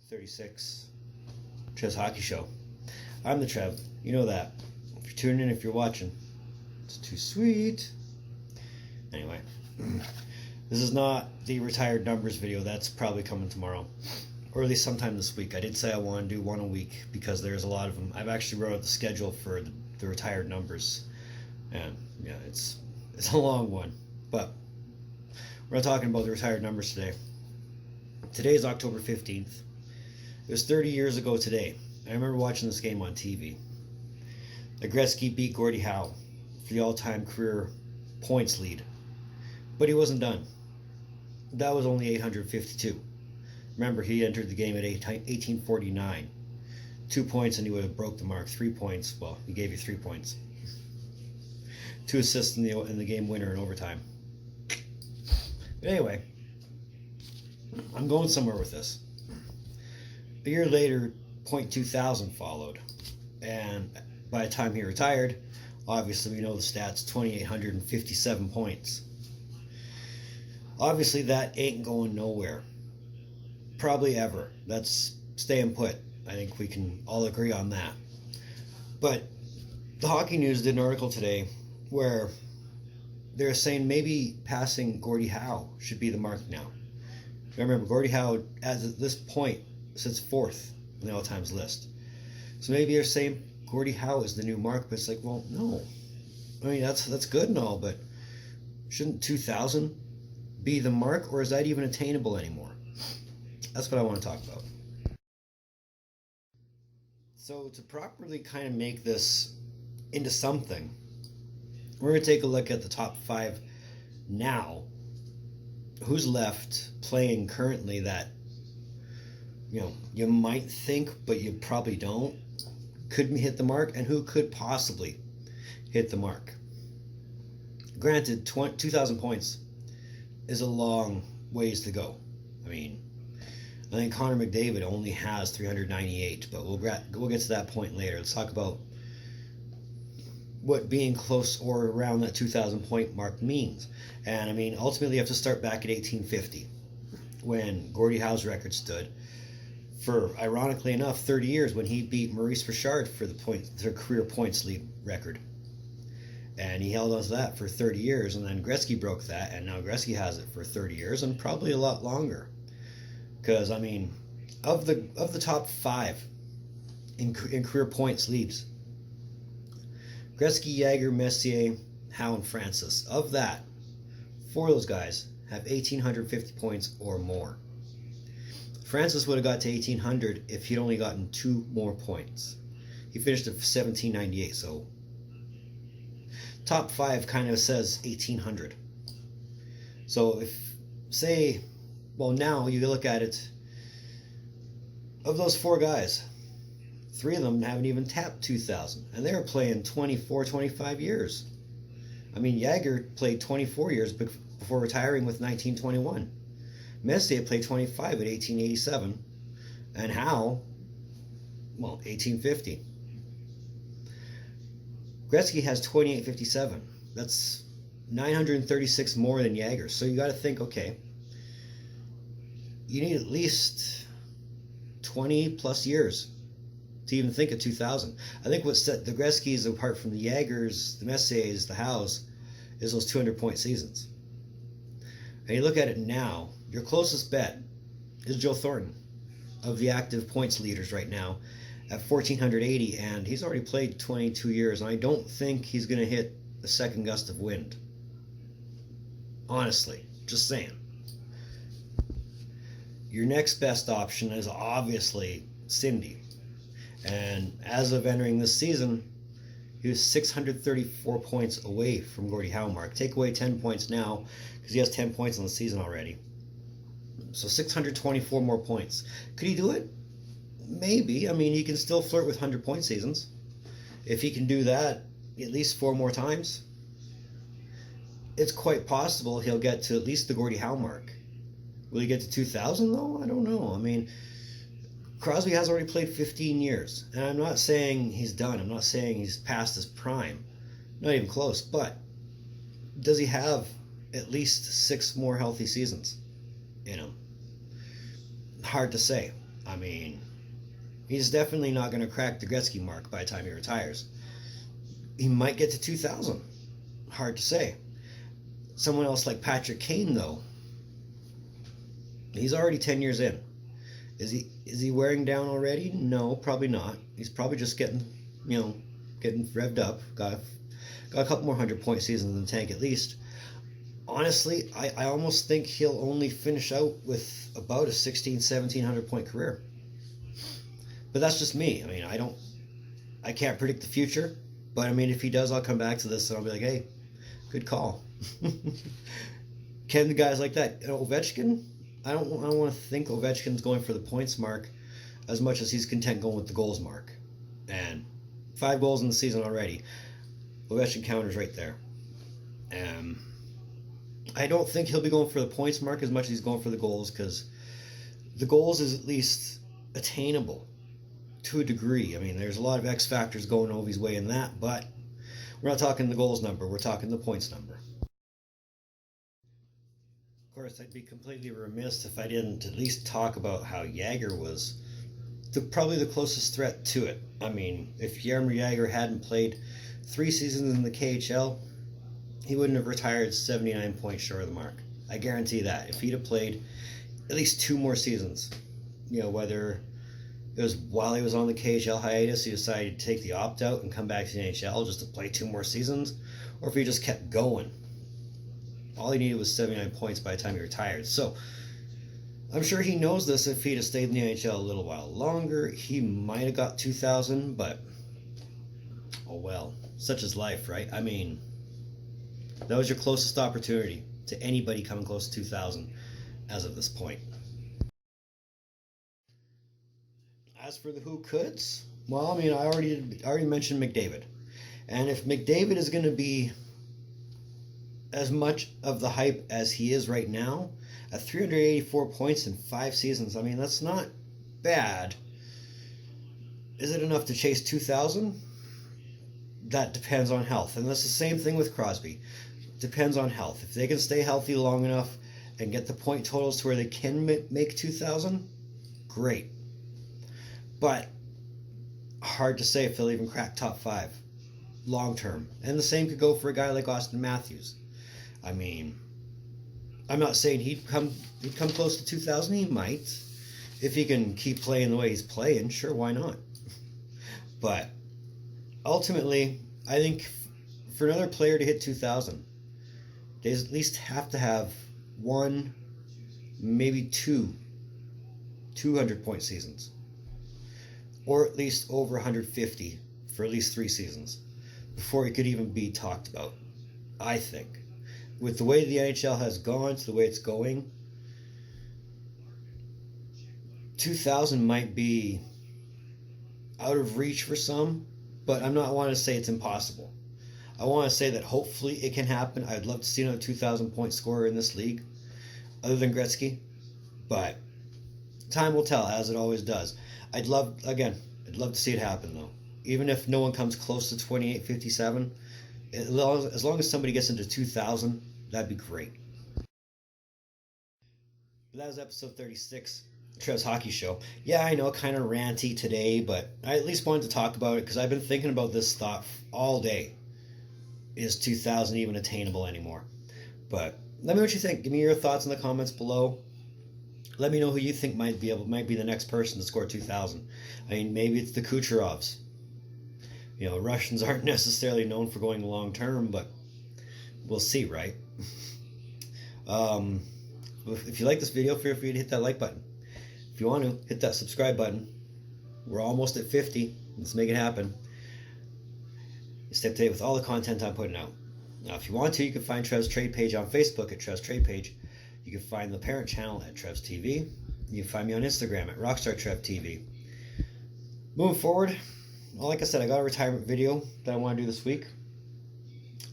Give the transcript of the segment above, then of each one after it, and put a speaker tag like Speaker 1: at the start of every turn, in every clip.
Speaker 1: 36, Trev's Hockey Show. I'm the Trev. You know that. If you're tuning in, if you're watching, it's too sweet. Anyway, this is not the retired numbers video. That's probably coming tomorrow, or at least sometime this week. I did say I want to do one a week because there's a lot of them. I've actually wrote out the schedule for the retired numbers, and yeah, it's a long one. But we're not talking about the retired numbers today. Today is October 15th. It was 30 years ago today. I remember watching this game on TV. The Gretzky beat Gordie Howe for the all-time career points lead. But he wasn't done. That was only 852. Remember, he entered the game at 1849. 2 points and he would have broke the mark. 3 points, well, he gave you 3 points. 2 assists in the game winner in overtime. But anyway, I'm going somewhere with this. A year later, Point 2000 followed, and by the time he retired, obviously we know the stats, 2,857 points. Obviously that ain't going nowhere. Probably ever. That's staying put. I think we can all agree on that. But the Hockey News did an article today where they're saying maybe passing Gordie Howe should be the mark now. Remember, Gordie Howe, at this point, sits 4th in the all-times list. So maybe they're saying Gordie Howe is the new mark, but it's like, well, no. I mean, that's good and all, but shouldn't 2000 be the mark, or is that even attainable anymore? That's what I want to talk about. So to properly kind of make this into something, we're going to take a look at the top 5 now. Who's left playing currently that, you know, you might think, but you probably don't, could hit the mark, and who could possibly hit the mark. Granted, 2,000 points is a long ways to go. I mean, I think Connor McDavid only has 398, but we'll get to that point later. Let's talk about what being close or around that 2,000 point mark means. And I mean, ultimately you have to start back at 1850 when Gordie Howe's record stood for, ironically enough, 30 years, when he beat Maurice Richard for the career points lead record. And he held on to that for 30 years, and then Gretzky broke that, and now Gretzky has it for 30 years, and probably a lot longer. Because, I mean, of the top 5 in career points leads, Gretzky, Jaeger, Messier, Howe, and Francis, of that, 4 of those guys have 1,850 points or more. Francis would have got to 1,800 if he'd only gotten 2 more points. He finished at 1,798, so top 5 kind of says 1,800. So if, say, well, now you look at it, of those 4 guys, 3 of them haven't even tapped 2,000, and they were playing 24, 25 years. I mean, Jaeger played 24 years before retiring with 1921. Messier played 25 at 1887, and Howe, well, 1850. Gretzky has 2857. That's 936 more than Jaeger. So you got to think, okay, you need at least 20 plus years to even think of 2,000. I think what set the Gretzkys apart from the Jagers, the Messiers, the Howes, is those 200-point seasons. And you look at it now, your closest bet is Joe Thornton, of the active points leaders right now, at 1,480, and he's already played 22 years, and I don't think he's going to hit the second gust of wind. Honestly, just saying. Your next best option is obviously Cindy. And as of entering this season, he was 634 points away from Gordie Howe mark. Take away 10 points now, because he has 10 points on the season already. So 624 more points. Could he do it? Maybe. I mean, he can still flirt with 100-point seasons. If he can do that at least 4 more times, it's quite possible he'll get to at least the Gordie Howe mark. Will he get to 2,000 though? I don't know. I mean, Crosby has already played 15 years, and I'm not saying he's done. I'm not saying he's past his prime. Not even close. But does he have at least 6 more healthy seasons in him? Hard to say. I mean, he's definitely not going to crack the Gretzky mark by the time he retires. He might get to 2,000. Hard to say. Someone else like Patrick Kane, though, he's already 10 years in. Is he wearing down already? No, probably not. He's probably just getting revved up. Got a couple more 100-point seasons in the tank at least. Honestly, I almost think he'll only finish out with about a 1,700 point career. But that's just me. I mean, I can't predict the future. But I mean, if he does, I'll come back to this and I'll be like, hey, good call. Can the guys like that? Ovechkin? I don't want to think Ovechkin's going for the points mark as much as he's content going with the goals mark. And 5 goals in the season already. Ovechkin counter's right there. I don't think he'll be going for the points mark as much as he's going for the goals, because the goals is at least attainable to a degree. I mean, there's a lot of X factors going Ovi's way in that, but we're not talking the goals number, we're talking the points number. Of course, I'd be completely remiss if I didn't at least talk about how Jaeger was probably the closest threat to it. I mean, if Jaromir Jagr hadn't played 3 seasons in the KHL, he wouldn't have retired 79 points short of the mark. I guarantee that. If he'd have played at least 2 more seasons, whether it was while he was on the KHL hiatus, he decided to take the opt-out and come back to the NHL just to play 2 more seasons, or if he just kept going. All he needed was 79 points by the time he retired. So, I'm sure he knows this. If he'd have stayed in the NHL a little while longer, he might have got 2,000, but oh well. Such is life, right? I mean, that was your closest opportunity to anybody coming close to 2,000 as of this point. As for the who coulds, well, I mean, I already mentioned McDavid. And if McDavid is going to be as much of the hype as he is right now, at 384 points in 5 seasons, I mean, that's not bad. Is it enough to chase 2,000? That depends on health. And that's the same thing with Crosby. Depends on health. If they can stay healthy long enough and get the point totals to where they can make 2,000, great. But hard to say if they'll even crack top 5 long term. And the same could go for a guy like Austin Matthews. I mean, I'm not saying he'd come close to 2,000. He might, if he can keep playing the way he's playing. Sure, why not? But ultimately, I think for another player to hit 2,000, they at least have to have 1, maybe 2 200-point seasons, or at least over 150 for at least 3 seasons before it could even be talked about. I think, with the way the NHL has gone to the way it's going, 2,000 might be out of reach for some, but I'm not wanting to say it's impossible. I want to say that hopefully it can happen. I'd love to see another 2,000-point scorer in this league, other than Gretzky, but time will tell, as it always does. I'd love to see it happen, though. Even if no one comes close to 28-57, as long as somebody gets into 2,000, that'd be great. But that was episode 36, Trev's Hockey Show. Yeah, I know, kind of ranty today, but I at least wanted to talk about it because I've been thinking about this thought all day. Is 2,000 even attainable anymore? But let me know what you think. Give me your thoughts in the comments below. Let me know who you think might be the next person to score 2,000. I mean, maybe it's the Kucherovs. Russians aren't necessarily known for going long term, but we'll see, right? If you like this video, feel free to hit that like button. If you want to, hit that subscribe button. We're almost at 50. Let's make it happen. Stay up to date with all the content I'm putting out. Now, if you want to, you can find Trev's Trade Page on Facebook at Trev's Trade Page. You can find the parent channel at Trev's TV. You can find me on Instagram at RockstarTrevTV. Moving forward, well, like I said, I got a retirement video that I want to do this week.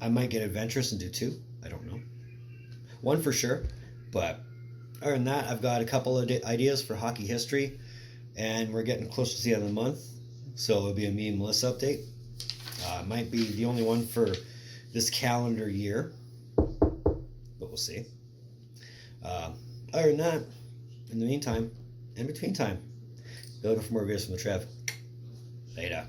Speaker 1: I might get adventurous and do 2. I don't know. 1 for sure. But other than that, I've got a couple of ideas for hockey history. And we're getting close to the end of the month. So it'll be a me and Melissa update. Might be the only one for this calendar year. But we'll see. Other than that, in the meantime, in between time, You're looking for more videos from the Trev. Later.